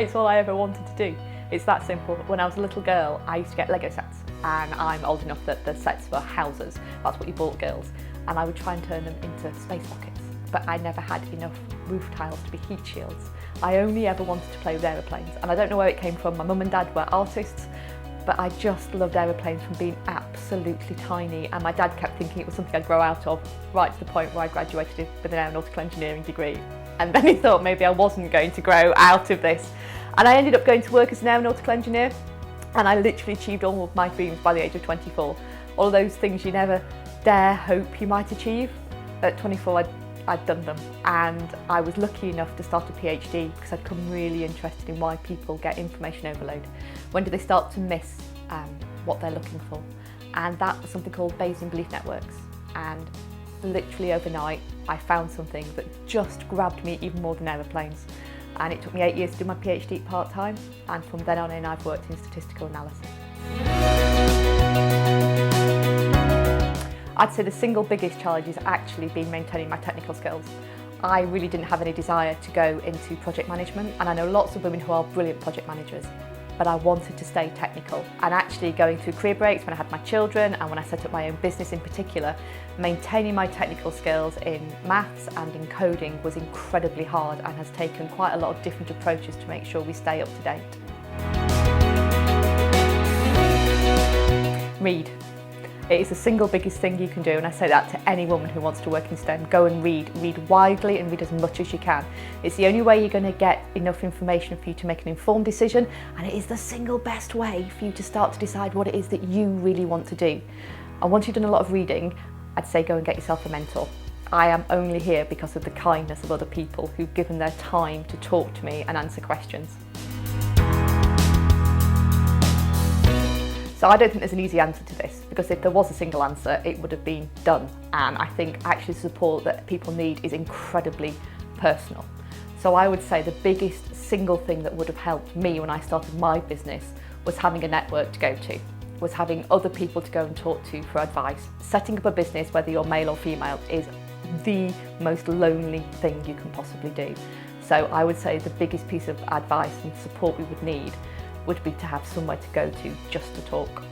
It's all I ever wanted to do. It's that simple. When I was a little girl, I used to get Lego sets, and I'm old enough that the sets were houses. That's what you bought girls. And I would try and turn them into space rockets, but I never had enough roof tiles to be heat shields. I only ever wanted to play with aeroplanes, and I don't know where it came from. My mum and dad were artists, but I just loved aeroplanes from being absolutely tiny, and my dad kept thinking it was something I'd grow out of, right to the point where I graduated with an aeronautical engineering degree. And then he thought maybe I wasn't going to grow out of this. And I ended up going to work as an aeronautical engineer, and I literally achieved all of my dreams by the age of 24. All those things you never dare hope you might achieve. At 24, I'd done them, and I was lucky enough to start a PhD because I'd become really interested in why people get information overload. When do they start to miss what they're looking for? And that was something called Bayesian belief networks. And literally overnight, I found something that just grabbed me even more than aeroplanes. And it took me 8 years to do my PhD part-time, and from then on in I've worked in statistical analysis. I'd say the single biggest challenge has actually been maintaining my technical skills. I really didn't have any desire to go into project management, and I know lots of women who are brilliant project managers, but I wanted to stay technical. And actually going through career breaks when I had my children and when I set up my own business in particular, maintaining my technical skills in maths and in coding was incredibly hard and has taken quite a lot of different approaches to make sure we stay up to date. Read. It is the single biggest thing you can do, and I say that to any woman who wants to work in STEM. Go and read. Read widely and read as much as you can. It's the only way you're going to get enough information for you to make an informed decision, and it is the single best way for you to start to decide what it is that you really want to do. And once you've done a lot of reading, I'd say go and get yourself a mentor. I am only here because of the kindness of other people who've given their time to talk to me and answer questions. So I don't think there's an easy answer to this, because if there was a single answer, it would have been done. And I think actually the support that people need is incredibly personal. So I would say the biggest single thing that would have helped me when I started my business was having a network to go to, was having other people to go and talk to for advice. Setting up a business, whether you're male or female, is the most lonely thing you can possibly do. So I would say the biggest piece of advice and support we would need would be to have somewhere to go to just to talk.